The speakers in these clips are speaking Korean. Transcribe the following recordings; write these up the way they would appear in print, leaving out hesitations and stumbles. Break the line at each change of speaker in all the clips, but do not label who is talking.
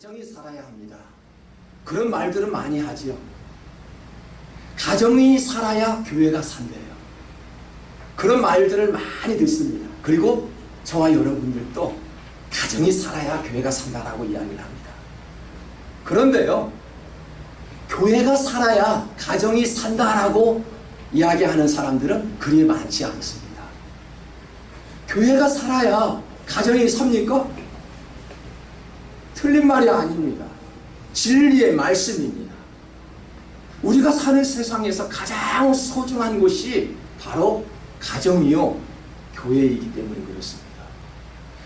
가정이 살아야 합니다. 그런 말들은 많이 하지요. 가정이 살아야 교회가 산대요. 그런 말들을 많이 듣습니다. 그리고 저와 여러분들도 가정이 살아야 교회가 산다라고 이야기를 합니다. 그런데요, 교회가 살아야 가정이 산다라고 이야기하는 사람들은 그리 많지 않습니다. 교회가 살아야 가정이 삽니까? 틀린 말이 아닙니다. 진리의 말씀입니다. 우리가 사는 세상에서 가장 소중한 곳이 바로 가정이요, 교회이기 때문에 그렇습니다.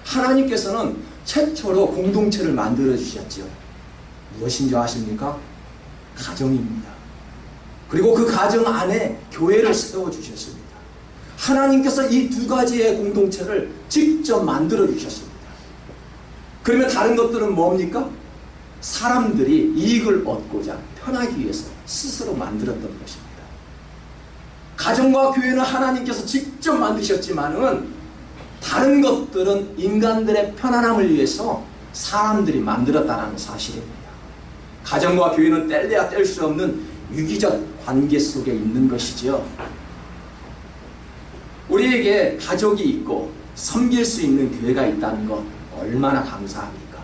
하나님께서는 최초로 공동체를 만들어 주셨죠. 무엇인 줄 아십니까? 가정입니다. 그리고 그 가정 안에 교회를 세워 주셨습니다. 하나님께서 이 두 가지의 공동체를 직접 만들어 주셨습니다. 그러면 다른 것들은 뭡니까? 사람들이 이익을 얻고자 편하기 위해서 스스로 만들었던 것입니다. 가정과 교회는 하나님께서 직접 만드셨지만은 다른 것들은 인간들의 편안함을 위해서 사람들이 만들었다는 사실입니다. 가정과 교회는 뗄래야 뗄 수 없는 유기적 관계 속에 있는 것이죠. 우리에게 가족이 있고 섬길 수 있는 교회가 있다는 것 얼마나 감사합니까?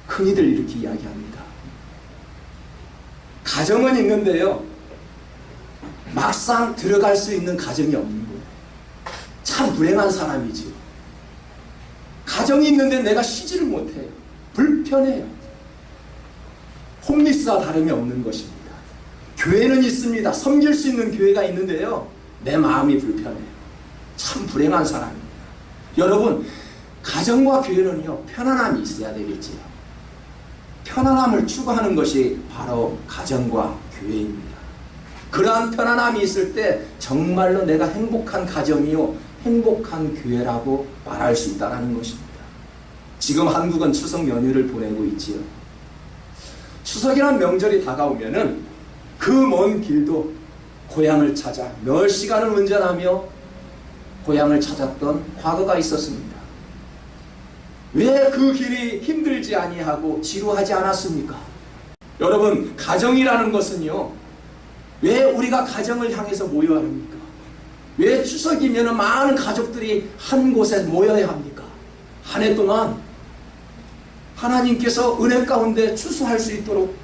흔히들 이렇게 이야기합니다. 가정은 있는데요, 막상 들어갈 수 있는 가정이 없는 거예요. 참 불행한 사람이지. 가정이 있는데 내가 쉬지를 못해요. 불편해요. 홈리스와 다름이 없는 것입니다. 교회는 있습니다. 섬길 수 있는 교회가 있는데요, 내 마음이 불편해요. 참 불행한 사람입니다. 여러분, 가정과 교회는요, 편안함이 있어야 되겠지요. 편안함을 추구하는 것이 바로 가정과 교회입니다. 그러한 편안함이 있을 때 정말로 내가 행복한 가정이요, 행복한 교회라고 말할 수 있다는 것입니다. 지금 한국은 추석 연휴를 보내고 있지요. 추석이란 명절이 다가오면은 그 먼 길도 고향을 찾아 몇 시간을 운전하며 고향을 찾았던 과거가 있었습니다. 왜 그 길이 힘들지 아니하고 지루하지 않았습니까? 여러분, 가정이라는 것은요, 왜 우리가 가정을 향해서 모여야 합니까? 왜 추석이면 많은 가족들이 한 곳에 모여야 합니까? 한 해 동안 하나님께서 은혜 가운데 추수할 수 있도록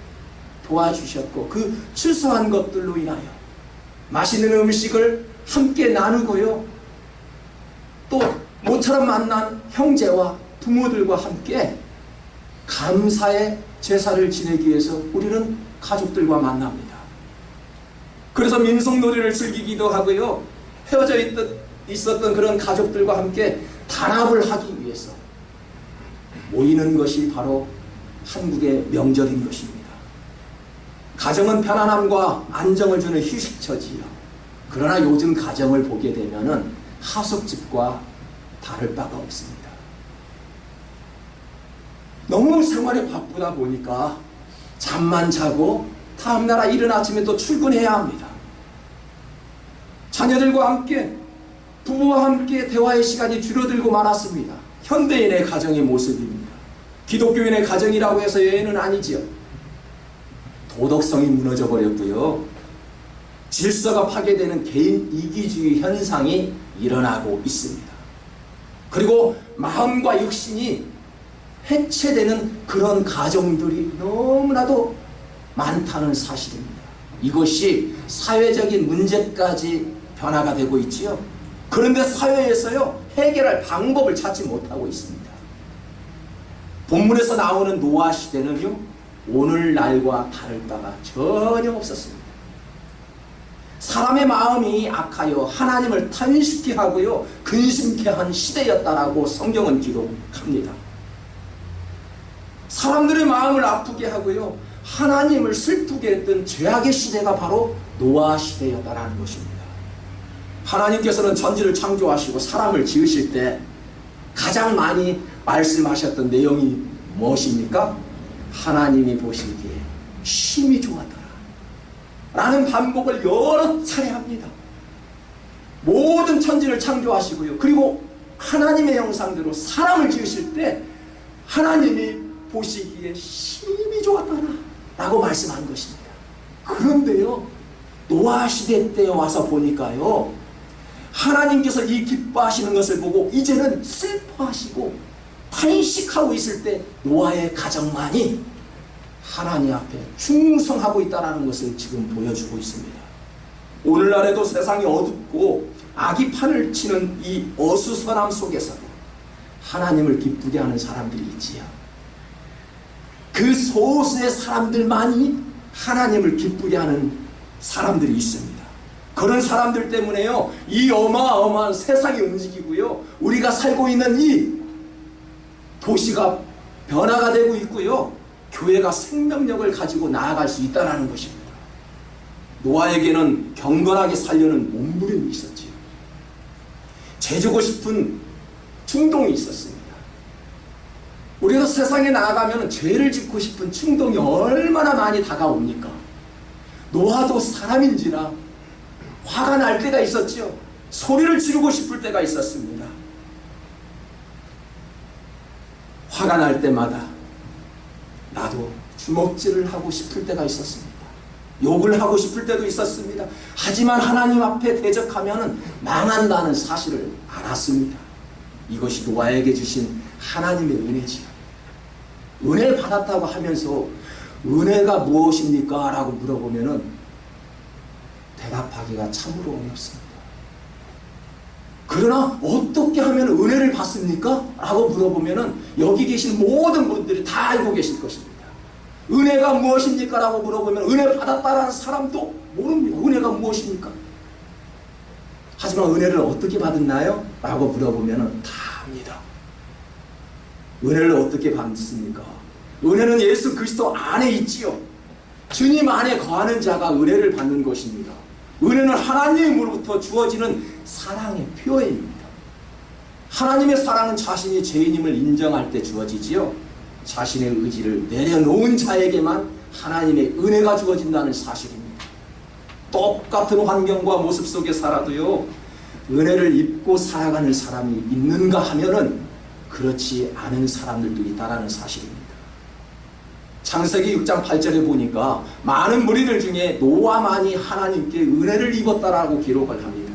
도와주셨고, 그 추수한 것들로 인하여 맛있는 음식을 함께 나누고요, 또 모처럼 만난 형제와 부모들과 함께 감사의 제사를 지내기 위해서 우리는 가족들과 만납니다. 그래서 민속놀이를 즐기기도 하고요, 헤어져 있었던 그런 가족들과 함께 단합을 하기 위해서 모이는 것이 바로 한국의 명절인 것입니다. 가정은 편안함과 안정을 주는 휴식처지요. 그러나 요즘 가정을 보게 되면은 하숙집과 다를 바가 없습니다. 너무 생활이 바쁘다 보니까 잠만 자고 다음날 이른 아침에 또 출근해야 합니다. 자녀들과 함께, 부부와 함께 대화의 시간이 줄어들고 말았습니다. 현대인의 가정의 모습입니다. 기독교인의 가정이라고 해서 예외는 아니지요. 도덕성이 무너져 버렸고요, 질서가 파괴되는 개인 이기주의 현상이 일어나고 있습니다. 그리고 마음과 육신이 해체되는 그런 가정들이 너무나도 많다는 사실입니다. 이것이 사회적인 문제까지 변화가 되고 있지요. 그런데 사회에서요, 해결할 방법을 찾지 못하고 있습니다. 본문에서 나오는 노아 시대는요, 오늘날과 다를 바가 전혀 없었습니다. 사람의 마음이 악하여 하나님을 탄식케 하고요, 근심케 한 시대였다라고 성경은 기록합니다. 사람들의 마음을 아프게 하고요, 하나님을 슬프게 했던 죄악의 시대가 바로 노아 시대였다라는 것입니다. 하나님께서는 천지를 창조하시고 사람을 지으실 때 가장 많이 말씀하셨던 내용이 무엇입니까? 하나님이 보시기에 심히 좋았더라 라는 반복을 여러 차례 합니다. 모든 천지를 창조하시고요, 그리고 하나님의 형상대로 사람을 지으실 때 하나님이 보시기에 심히 좋았더라 라고 말씀한 것입니다. 그런데요, 노아 시대 때 와서 보니까요, 하나님께서 이 기뻐하시는 것을 보고 이제는 슬퍼하시고 탄식하고 있을 때 노아의 가정만이 하나님 앞에 충성하고 있다는 것을 지금 보여주고 있습니다. 오늘날에도 세상이 어둡고 악이 판을 치는 이 어수선함 속에서도 하나님을 기쁘게 하는 사람들이 있지요. 그 소수의 사람들만이 하나님을 기쁘게 하는 사람들이 있습니다. 그런 사람들 때문에요, 이 어마어마한 세상이 움직이고요, 우리가 살고 있는 이 도시가 변화가 되고 있고요, 교회가 생명력을 가지고 나아갈 수 있다는 것입니다. 노아에게는 경건하게 살려는 몸부림이 있었지요. 죄지고 싶은 충동이 있었습니다. 우리가 세상에 나아가면 죄를 짓고 싶은 충동이 얼마나 많이 다가옵니까? 노아도 사람인지라 화가 날 때가 있었죠. 소리를 지르고 싶을 때가 있었습니다. 화가 날 때마다 나도 주먹질을 하고 싶을 때가 있었습니다. 욕을 하고 싶을 때도 있었습니다. 하지만 하나님 앞에 대적하면 망한다는 사실을 알았습니다. 이것이 노아에게 주신 하나님의 은혜지요. 은혜를 받았다고 하면서 은혜가 무엇입니까? 라고 물어보면 대답하기가 참으로 어렵습니다. 그러나 어떻게 하면 은혜를 받습니까? 라고 물어보면 여기 계신 모든 분들이 다 알고 계실 것입니다. 은혜가 무엇입니까? 라고 물어보면 은혜 받았다라는 사람도 모릅니다. 은혜가 무엇입니까? 하지만 은혜를 어떻게 받았나요? 라고 물어보면 다 압니다. 은혜를 어떻게 받습니까? 은혜는 예수 그리스도 안에 있지요. 주님 안에 거하는 자가 은혜를 받는 것입니다. 은혜는 하나님으로부터 주어지는 사랑의 표현입니다. 하나님의 사랑은 자신이 죄인임을 인정할 때 주어지지요. 자신의 의지를 내려놓은 자에게만 하나님의 은혜가 주어진다는 사실입니다. 똑같은 환경과 모습 속에 살아도요, 은혜를 입고 살아가는 사람이 있는가 하면은 그렇지 않은 사람들도 있다는 사실입니다. 창세기 6장 8절에 보니까 많은 무리들 중에 노아만이 하나님께 은혜를 입었다라고 기록을 합니다.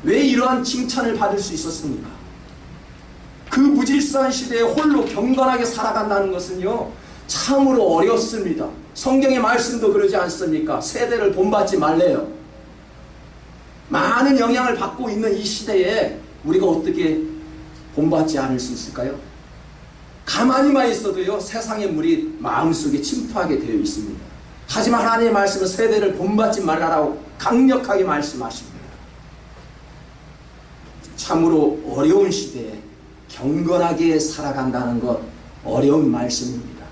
왜 이러한 칭찬을 받을 수 있었습니까? 그 무질서한 시대에 홀로 경건하게 살아간다는 것은요, 참으로 어렵습니다. 성경의 말씀도 그러지 않습니까? 세대를 본받지 말래요. 많은 영향을 받고 있는 이 시대에 우리가 어떻게 본받지 않을 수 있을까요? 가만히만 있어도요, 세상의 물이 마음속에 침투하게 되어 있습니다. 하지만 하나님의 말씀은 세대를 본받지 말라라고 강력하게 말씀하십니다. 참으로 어려운 시대에 경건하게 살아간다는 것, 어려운 말씀입니다.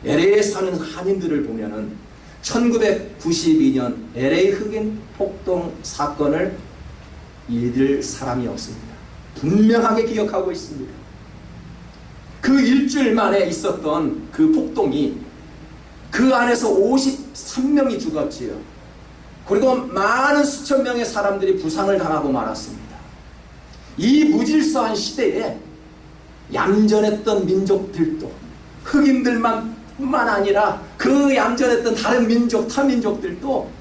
LA에 사는 한인들을 보면은 1992년 LA 흑인 폭동 사건을 잊을 사람이 없습니다. 분명하게 기억하고 있습니다. 그 일주일 만에 있었던 그 폭동이 그 안에서 53명이 죽었지요. 그리고 많은 수천 명의 사람들이 부상을 당하고 말았습니다. 이 무질서한 시대에 얌전했던 민족들도, 흑인들만 뿐만 아니라 그 얌전했던 다른 민족, 타민족들도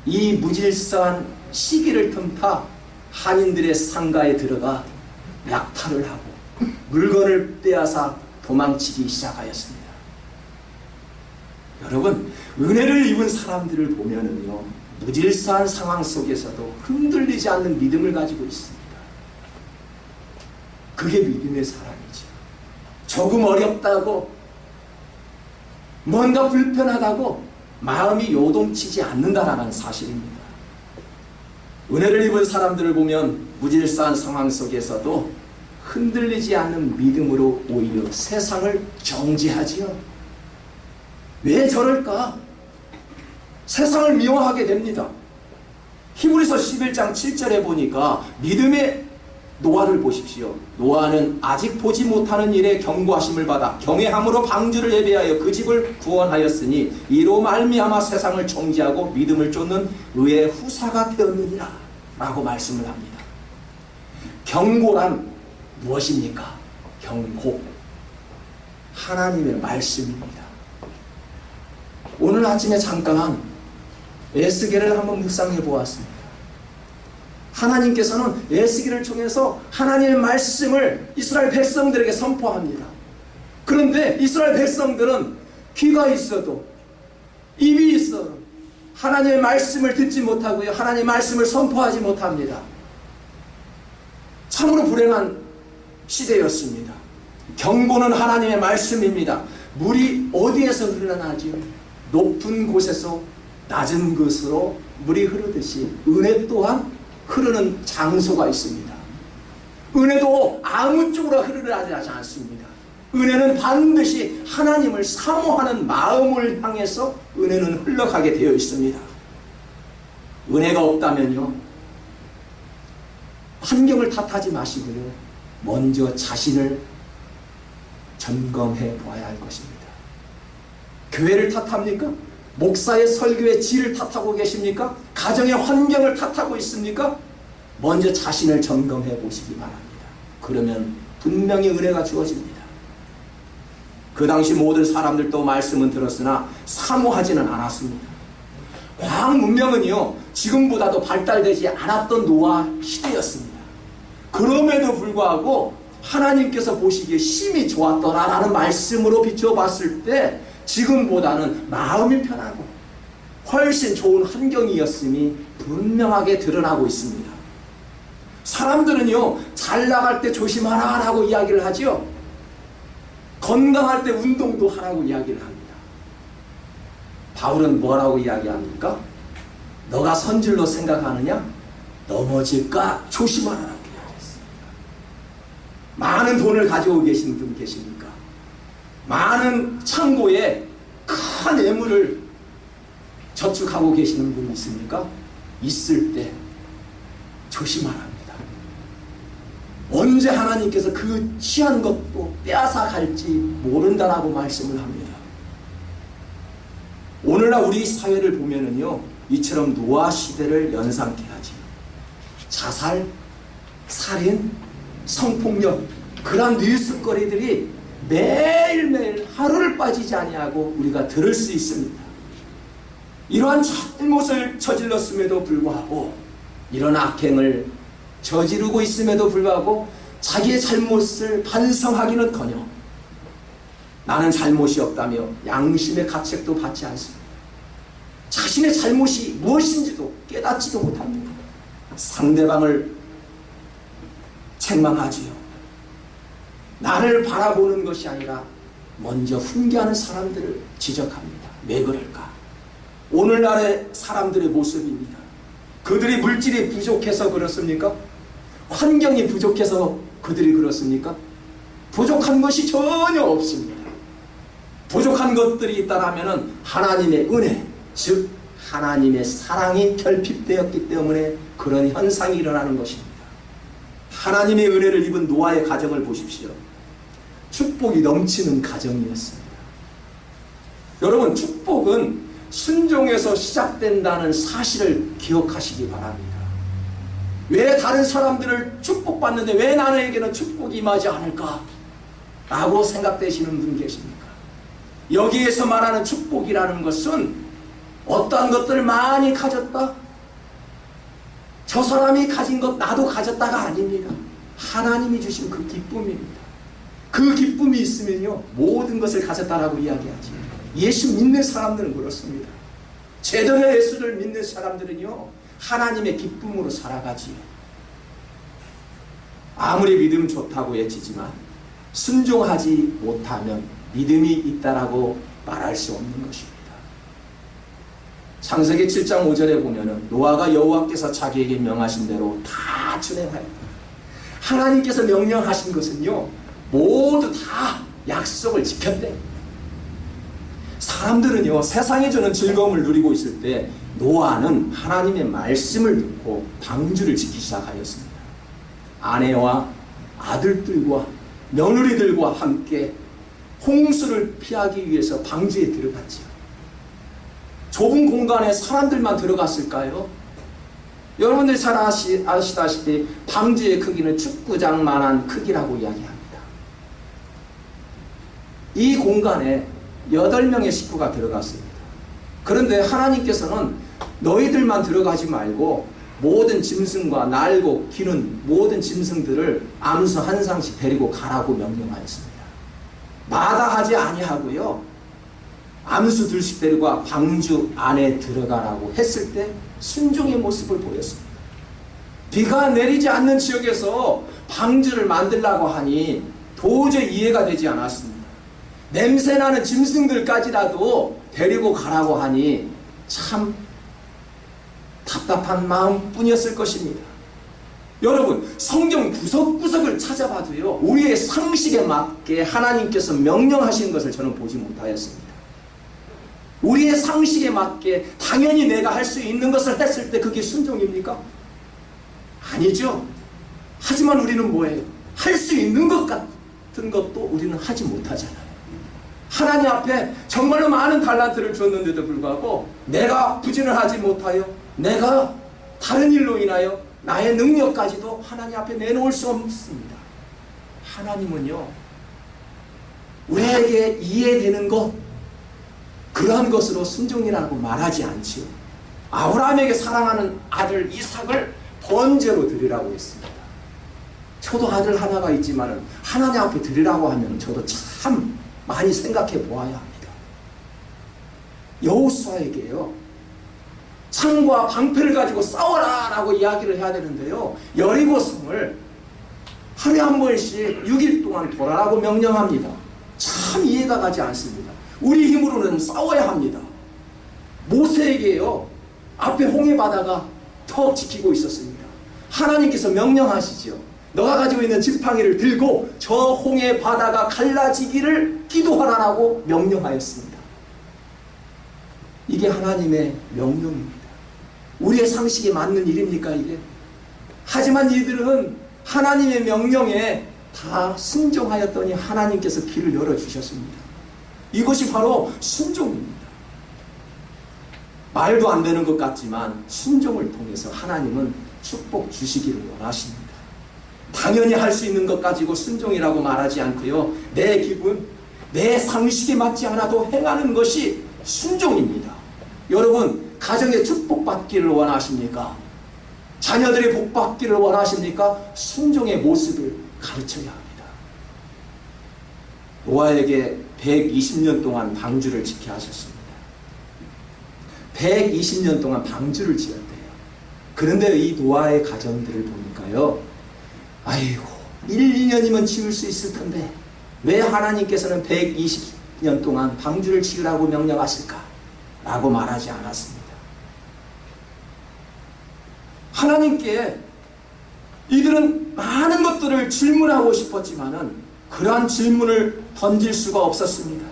이 무질서한 시기를 틈타 한인들의 상가에 들어가 약탈을 하고 물건을 빼앗아 도망치기 시작하였습니다. 여러분, 은혜를 입은 사람들을 보면은요, 무질서한 상황 속에서도 흔들리지 않는 믿음을 가지고 있습니다. 그게 믿음의 사람이죠. 조금 어렵다고, 뭔가 불편하다고 마음이 요동치지 않는다라는 사실입니다. 은혜를 입은 사람들을 보면 무질서한 상황 속에서도 흔들리지 않는 믿음으로 오히려 세상을 정죄하지요. 왜 저럴까? 세상을 미워하게 됩니다. 히브리서 11장 7절에 보니까 믿음의 노아를 보십시오. 노아는 아직 보지 못하는 일에 경고하심을 받아 경외함으로 방주를 예배하여 그 집을 구원하였으니 이로 말미암아 세상을 정죄하고 믿음을 쫓는 의의 후사가 되었느니라 라고 말씀을 합니다. 경고란 무엇입니까? 경고. 하나님의 말씀입니다. 오늘 아침에 잠깐 에스겔을 한번 묵상해 보았습니다. 하나님께서는 에스겔을 통해서 하나님의 말씀을 이스라엘 백성들에게 선포합니다. 그런데 이스라엘 백성들은 귀가 있어도 입이 있어도 하나님의 말씀을 듣지 못하고요, 하나님의 말씀을 선포하지 못합니다. 참으로 불행한 시대였습니다. 경고는 하나님의 말씀입니다. 물이 어디에서 흘러나지요? 높은 곳에서 낮은 곳으로 물이 흐르듯이 은혜 또한 흐르는 장소가 있습니다. 은혜도 아무 쪽으로 흐르지 않습니다. 은혜는 반드시 하나님을 사모하는 마음을 향해서 은혜는 흘러가게 되어 있습니다. 은혜가 없다면요, 환경을 탓하지 마시고요, 먼저 자신을 점검해 보아야 할 것입니다. 교회를 탓합니까? 목사의 설교의 질을 탓하고 계십니까? 가정의 환경을 탓하고 있습니까? 먼저 자신을 점검해 보시기 바랍니다. 그러면 분명히 은혜가 주어집니다. 그 당시 모든 사람들도 말씀은 들었으나 사모하지는 않았습니다. 과학 문명은요, 지금보다도 발달되지 않았던 노아 시대였습니다. 그럼에도 불구하고 하나님께서 보시기에 심히 좋았더라라는 말씀으로 비춰봤을 때 지금보다는 마음이 편하고 훨씬 좋은 환경이었음이 분명하게 드러나고 있습니다. 사람들은요, 잘 나갈 때 조심하라고 이야기를 하죠. 건강할 때 운동도 하라고 이야기를 합니다. 바울은 뭐라고 이야기합니까? 너가 선질로 생각하느냐? 넘어질까 조심하라고 이야기했습니다. 많은 돈을 가지고 계신 분 계십니까? 많은 창고에 큰 애물을 저축하고 계시는 분이 있습니까? 있을 때 조심하랍니다. 언제 하나님께서 그 취한 것도 빼앗아 갈지 모른다라고 말씀을 합니다. 오늘날 우리 사회를 보면은요, 이처럼 노아 시대를 연상케 하지. 자살, 살인, 성폭력, 그런 뉴스거리들이 매일매일 하루를 빠지지 아니하고 우리가 들을 수 있습니다. 이러한 잘못을 저질렀음에도 불구하고, 이런 악행을 저지르고 있음에도 불구하고 자기의 잘못을 반성하기는커녕 나는 잘못이 없다며 양심의 가책도 받지 않습니다. 자신의 잘못이 무엇인지도 깨닫지도 못합니다. 상대방을 책망하지요. 나를 바라보는 것이 아니라 먼저 훈계하는 사람들을 지적합니다. 왜 그럴까? 오늘날의 사람들의 모습입니다. 그들이 물질이 부족해서 그렇습니까? 환경이 부족해서 그들이 그렇습니까? 부족한 것이 전혀 없습니다. 부족한 것들이 있다면 하나님의 은혜, 즉 하나님의 사랑이 결핍되었기 때문에 그런 현상이 일어나는 것입니다. 하나님의 은혜를 입은 노아의 가정을 보십시오. 축복이 넘치는 가정이었습니다. 여러분, 축복은 순종에서 시작된다는 사실을 기억하시기 바랍니다. 왜 다른 사람들을 축복받는데 왜 나에게는 축복이 임하지 않을까? 라고 생각되시는 분 계십니까? 여기에서 말하는 축복이라는 것은 어떠한 것들을 많이 가졌다? 저 사람이 가진 것 나도 가졌다가 아닙니다. 하나님이 주신 그 기쁨입니다. 그 기쁨이 있으면요, 모든 것을 가졌다라고 이야기하지. 예수 믿는 사람들은 그렇습니다. 제대로 예수를 믿는 사람들은요, 하나님의 기쁨으로 살아가지요. 아무리 믿음 좋다고 외치지만 순종하지 못하면 믿음이 있다라고 말할 수 없는 것입니다. 창세기 7장 5절에 보면은 노아가 여호와께서 자기에게 명하신 대로 다 준행하였다. 하나님께서 명령하신 것은요, 모두 다 약속을 지켰대. 사람들은요, 세상에 주는 즐거움을 누리고 있을 때 노아는 하나님의 말씀을 듣고 방주를 짓기 시작하였습니다. 아내와 아들들과 며느리들과 함께 홍수를 피하기 위해서 방주에 들어갔지요. 좁은 공간에 사람들만 들어갔을까요? 여러분들 잘 아시다시피 방주의 크기는 축구장만한 크기라고 이야기합니다. 이 공간에 8명의 식구가 들어갔습니다. 그런데 하나님께서는 너희들만 들어가지 말고 모든 짐승과 날고 기는 모든 짐승들을 암수 한 상씩 데리고 가라고 명령하였습니다. 마다하지 아니하고요, 암수 둘씩 데리고 방주 안에 들어가라고 했을 때 순종의 모습을 보였습니다. 비가 내리지 않는 지역에서 방주를 만들라고 하니 도저히 이해가 되지 않았습니다. 냄새나는 짐승들까지라도 데리고 가라고 하니 참 답답한 마음뿐이었을 것입니다. 여러분, 성경 구석구석을 찾아봐도요, 우리의 상식에 맞게 하나님께서 명령하신 것을 저는 보지 못하였습니다. 우리의 상식에 맞게 당연히 내가 할 수 있는 것을 했을 때 그게 순종입니까? 아니죠. 하지만 우리는 뭐예요? 할 수 있는 것 같은 것도 우리는 하지 못하잖아요. 하나님 앞에 정말로 많은 달란트를 줬는데도 불구하고 내가 부진을 하지 못하여, 내가 다른 일로 인하여 나의 능력까지도 하나님 앞에 내놓을 수 없습니다. 하나님은요, 우리에게 이해되는 것, 그러한 것으로 순종이라고 말하지 않지요. 아브라함에게 사랑하는 아들 이삭을 번제로 드리라고 했습니다. 저도 아들 하나가 있지만 하나님 앞에 드리라고 하면 저도 참 많이 생각해 보아야 합니다. 여호수아에게요, 창과 방패를 가지고 싸워라 라고 이야기를 해야 되는데요, 여리고성을 하루에 한 번씩 6일 동안 돌아라고 명령합니다. 참 이해가 가지 않습니다. 우리 힘으로는 싸워야 합니다. 모세에게요, 앞에 홍해 바다가 턱 지키고 있었습니다. 하나님께서 명령하시죠. 너가 가지고 있는 지팡이를 들고 저 홍해 바다가 갈라지기를 기도하라라고 명령하였습니다. 이게 하나님의 명령입니다. 우리의 상식에 맞는 일입니까 이게? 하지만 이들은 하나님의 명령에 다 순종하였더니 하나님께서 길을 열어주셨습니다. 이것이 바로 순종입니다. 말도 안 되는 것 같지만 순종을 통해서 하나님은 축복 주시기를 원하십니다. 당연히 할 수 있는 것 가지고 순종이라고 말하지 않고요, 내 기분, 내 상식에 맞지 않아도 행하는 것이 순종입니다. 여러분, 가정에 축복받기를 원하십니까? 자녀들이 복받기를 원하십니까? 순종의 모습을 가르쳐야 합니다. 노아에게 120년 동안 방주를 지켜 하셨습니다. 120년 동안 방주를 지었대요. 그런데 이 노아의 가정들을 보니까요, 아이고 1, 2년이면 지을 수 있을 텐데 왜 하나님께서는 120년 동안 방주를 지으라고 명령하실까? 라고 말하지 않았습니다. 하나님께 이들은 많은 것들을 질문하고 싶었지만은 그러한 질문을 던질 수가 없었습니다.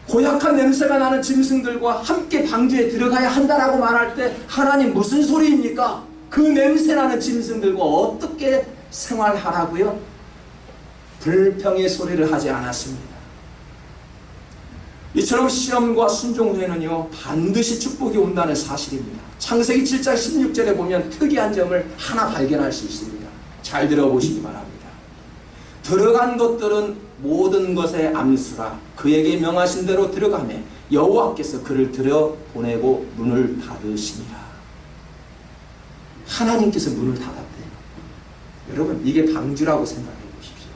고약한 냄새가 나는 짐승들과 함께 방주에 들어가야 한다라고 말할 때 하나님 무슨 소리입니까? 그 냄새나는 짐승들과 어떻게 생활하라고요? 불평의 소리를 하지 않았습니다. 이처럼 시험과 순종 후에는요, 반드시 축복이 온다는 사실입니다. 창세기 7장 16절에 보면 특이한 점을 하나 발견할 수 있습니다. 잘 들어보시기 바랍니다. 들어간 것들은 모든 것의 암수라 그에게 명하신 대로 들어가매 여호와께서 그를 들여보내고 문을 닫으시니라. 하나님께서 문을 닫았대요. 여러분, 이게 방주라고 생각해 보십시오.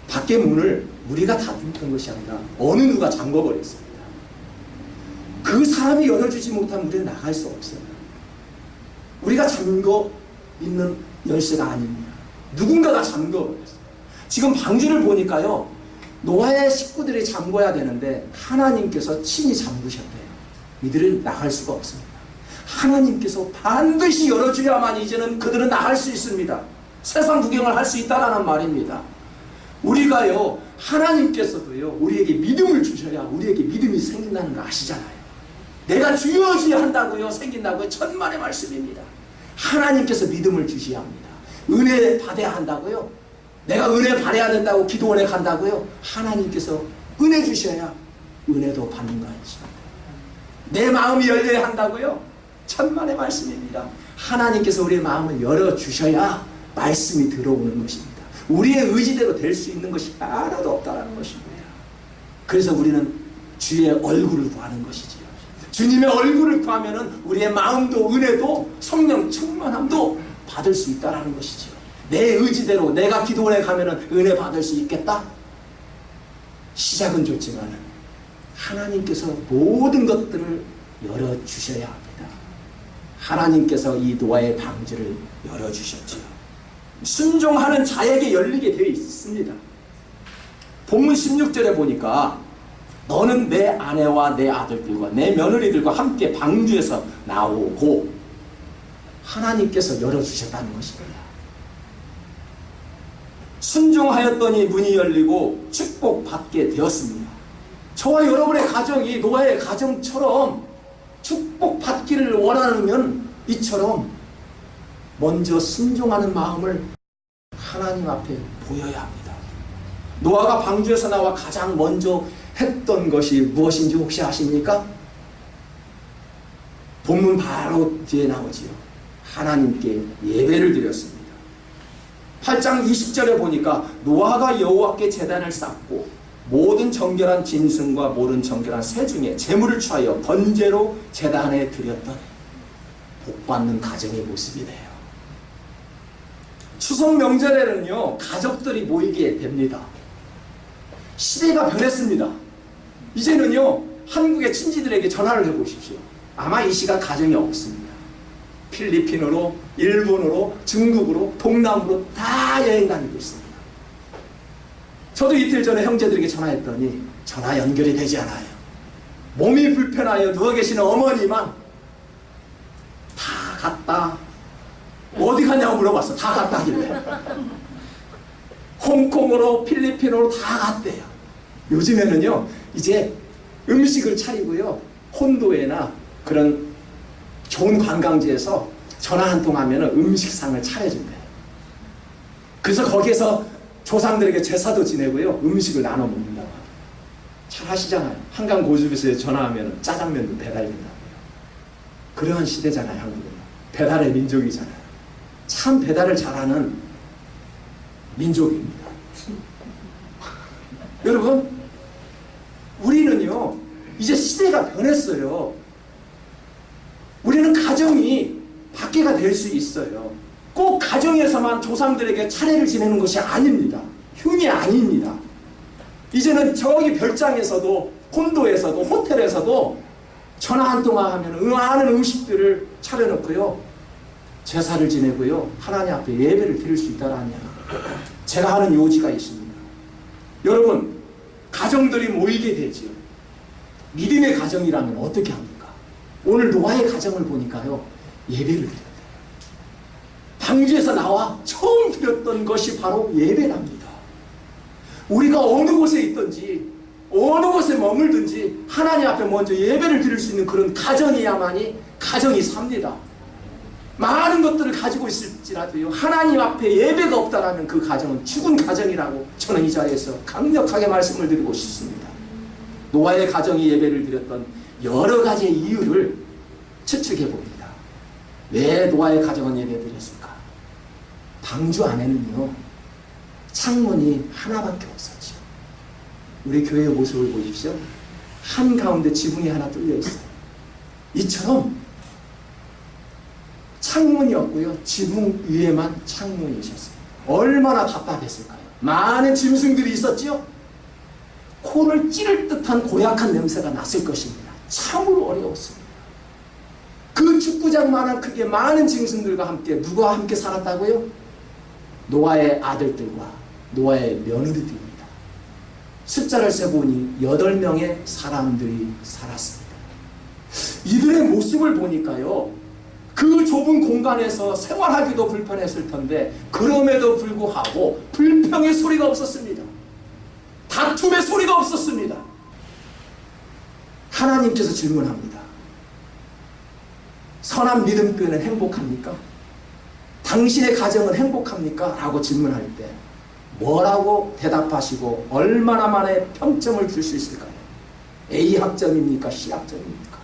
밖에 문을 우리가 닫았던 것이 아니라 어느 누가 잠궈버렸습니다. 그 사람이 열어주지 못하면 우리는 나갈 수 없어요. 우리가 잠궈 있는 열쇠가 아닙니다. 누군가가 잠궈버렸어요. 지금 방주를 보니까요, 노아의 식구들이 잠궈야 되는데 하나님께서 친히 잠그셨대요. 이들은 나갈 수가 없습니다. 하나님께서 반드시 열어주야만 이제는 그들은 나갈 수 있습니다. 세상 구경을 할 수 있다라는 말입니다. 우리가요, 하나님께서도요, 우리에게 믿음을 주셔야 우리에게 믿음이 생긴다는 거 아시잖아요. 내가 주여 주여 한다고요, 생긴다고요? 천만의 말씀입니다. 하나님께서 믿음을 주셔야 합니다. 은혜 받아야 한다고요? 내가 은혜 받아야 된다고 기도원에 간다고요? 하나님께서 은혜 주셔야 은혜도 받는 거 아니십니까? 내 마음이 열려야 한다고요? 천만의 말씀입니다. 하나님께서 우리의 마음을 열어주셔야 말씀이 들어오는 것입니다. 우리의 의지대로 될 수 있는 것이 하나도 없다는 것입니다. 그래서 우리는 주의 얼굴을 구하는 것이지요. 주님의 얼굴을 구하면 우리의 마음도 은혜도 성령 충만함도 받을 수 있다는 것이지요. 내 의지대로 내가 기도원에 가면 은혜 받을 수 있겠다? 시작은 좋지만 하나님께서 모든 것들을 열어주셔야 합니다. 하나님께서 이 노아의 방주를 열어주셨죠. 순종하는 자에게 열리게 되어 있습니다. 본문 16절에 보니까 너는 내 아내와 내 아들들과 내 며느리들과 함께 방주에서 나오고, 하나님께서 열어주셨다는 것입니다. 순종하였더니 문이 열리고 축복받게 되었습니다. 저와 여러분의 가정이 노아의 가정처럼 축복받기를 원하면 이처럼 먼저 순종하는 마음을 하나님 앞에 보여야 합니다. 노아가 방주에서 나와 가장 먼저 했던 것이 무엇인지 혹시 아십니까? 본문 바로 뒤에 나오지요. 하나님께 예배를 드렸습니다. 8장 20절에 보니까 노아가 여호와께 제단을 쌓고 모든 정결한 짐승과 모든 정결한 새 중에 제물을 취하여 번제로 제단에 드렸던 복받는 가정의 모습이네요. 추석 명절에는요, 가족들이 모이게 됩니다. 시대가 변했습니다. 이제는요, 한국의 친지들에게 전화를 해보십시오. 아마 이 시간 가정이 없습니다. 필리핀으로, 일본으로, 중국으로, 동남으로 다 여행 다니고 있습니다. 저도 이틀 전에 형제들에게 전화했더니 전화 연결이 되지 않아요. 몸이 불편하여 누워 계시는 어머니만 다 갔다. 어디 갔냐고 물어봤어. 다 갔다 하길래. 홍콩으로, 필리핀으로 다 갔대요. 요즘에는요, 이제 음식을 차리고요, 콘도에나 그런 좋은 관광지에서 전화 한 통 하면 음식상을 차려준대요. 그래서 거기에서 조상들에게 제사도 지내고요, 음식을 나눠 먹는다고 합니다. 잘 하시잖아요. 한강 고수비스에 전화하면 짜장면도 배달된다고요. 그러한 시대잖아요, 한국은. 배달의 민족이잖아요. 참 배달을 잘하는 민족입니다. 여러분, 우리는요, 이제 시대가 변했어요. 우리는 가정이 밖에가 될 수 있어요. 꼭 가정에서만 조상들에게 차례를 지내는 것이 아닙니다. 흉이 아닙니다. 이제는 저기 별장에서도, 콘도에서도, 호텔에서도 전화 한 통화 하면 많은 음식들을 차려놓고요, 제사를 지내고요, 하나님 앞에 예배를 드릴 수 있다라는 제가 하는 요지가 있습니다. 여러분, 가정들이 모이게 되지요. 믿음의 가정이라면 어떻게 합니까? 오늘 노아의 가정을 보니까요, 예배를 드려요. 방주에서 나와 처음 드렸던 것이 바로 예배랍니다. 우리가 어느 곳에 있든지 어느 곳에 머물든지 하나님 앞에 먼저 예배를 드릴 수 있는 그런 가정이야만이 가정이 삽니다. 많은 것들을 가지고 있을지라도요, 하나님 앞에 예배가 없다라면 그 가정은 죽은 가정이라고 저는 이 자리에서 강력하게 말씀을 드리고 싶습니다. 노아의 가정이 예배를 드렸던 여러 가지의 이유를 추측해 봅니다. 왜 노아의 가정은 예배 드렸을까? 방주 안에는요, 창문이 하나밖에 없었죠. 우리 교회의 모습을 보십시오. 한가운데 지붕이 하나 뚫려 있어요. 이처럼 창문이 없고요, 지붕 위에만 창문이 있었어요. 얼마나 답답했을까요? 많은 짐승들이 있었죠. 코를 찌를 듯한 고약한 냄새가 났을 것입니다. 참으로 어려웠습니다. 그 축구장만한 크게 많은 짐승들과 함께 누구와 함께 살았다고요? 노아의 아들들과 노아의 며느리들입니다. 숫자를 세보니 8명의 사람들이 살았습니다. 이들의 모습을 보니까요, 그 좁은 공간에서 생활하기도 불편했을 텐데 그럼에도 불구하고 불평의 소리가 없었습니다. 다툼의 소리가 없었습니다. 하나님께서 질문합니다. 선한 믿음교회는 행복합니까? 당신의 가정은 행복합니까? 라고 질문할 때 뭐라고 대답하시고 얼마나 만에 평점을 줄 수 있을까요? A 학점입니까? C 학점입니까?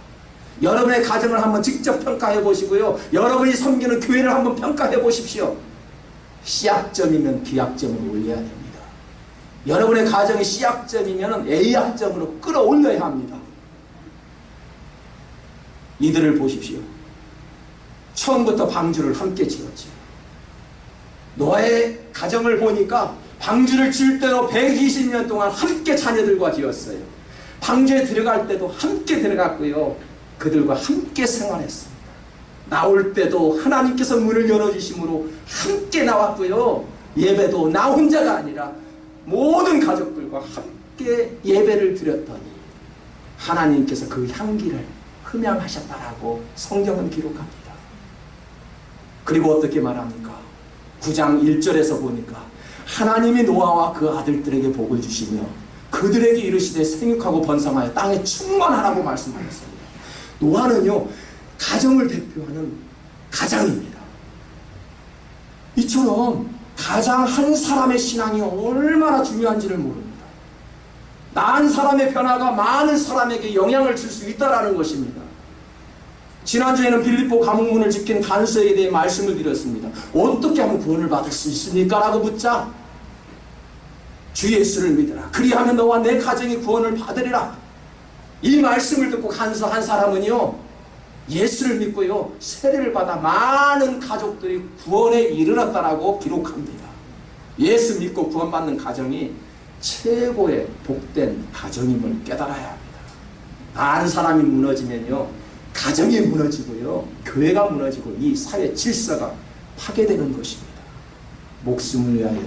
여러분의 가정을 한번 직접 평가해 보시고요, 여러분이 섬기는 교회를 한번 평가해 보십시오. C학점이면 B학점으로 올려야 됩니다. 여러분의 가정이 C학점이면 A학점으로 끌어올려야 합니다. 이들을 보십시오. 처음부터 방주를 함께 지었죠. 노아의 가정을 보니까 방주를 지을 때도 120년 동안 함께 자녀들과 지었어요. 방주에 들어갈 때도 함께 들어갔고요. 그들과 함께 생활했습니다. 나올 때도 하나님께서 문을 열어주심으로 함께 나왔고요. 예배도 나 혼자가 아니라 모든 가족들과 함께 예배를 드렸더니 하나님께서 그 향기를 흠양하셨다라고 성경은 기록합니다. 그리고 어떻게 말합니까? 9장 1절에서 보니까 하나님이 노아와 그 아들들에게 복을 주시며 그들에게 이르시되 생육하고 번성하여 땅에 충만하라고 말씀하셨습니다. 노아는요, 가정을 대표하는 가장입니다. 이처럼 가장 한 사람의 신앙이 얼마나 중요한지를 모릅니다. 나 한 사람의 변화가 많은 사람에게 영향을 줄 수 있다는 것입니다. 지난주에는 빌립보 감옥문을 지킨 간수에게 대해 말씀을 드렸습니다. 어떻게 하면 구원을 받을 수 있습니까? 라고 묻자 주 예수를 믿으라. 그리하면 너와 내 가정이 구원을 받으리라. 이 말씀을 듣고 간수 한 사람은요, 예수를 믿고요, 세례를 받아 많은 가족들이 구원에 이르렀다라고 기록합니다. 예수 믿고 구원받는 가정이 최고의 복된 가정임을 깨달아야 합니다. 한 사람이 무너지면요, 가정이 무너지고요, 교회가 무너지고 이 사회 질서가 파괴되는 것입니다. 목숨을 위하여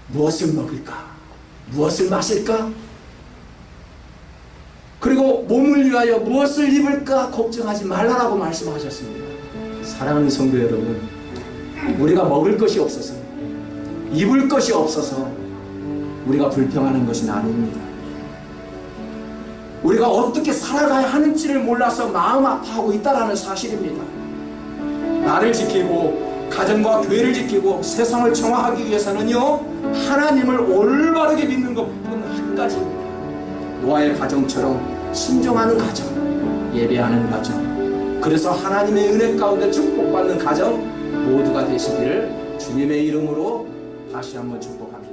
무엇을 먹을까? 무엇을 마실까? 그리고 몸을 위하여 무엇을 입을까 걱정하지 말라라고 말씀하셨습니다. 사랑하는 성도 여러분, 우리가 먹을 것이 없어서, 입을 것이 없어서 우리가 불평하는 것은 아닙니다. 우리가 어떻게 살아가야 하는지를 몰라서 마음 아파하고 있다는 사실입니다. 나를 지키고 가정과 교회를 지키고 세상을 정화하기 위해서는요, 하나님을 올바르게 믿는 것뿐 한 가지입니다. 노아의 가정처럼 순종하는 가정, 예배하는 가정, 그래서 하나님의 은혜 가운데 축복받는 가정 모두가 되시기를 주님의 이름으로 다시 한번 축복합니다.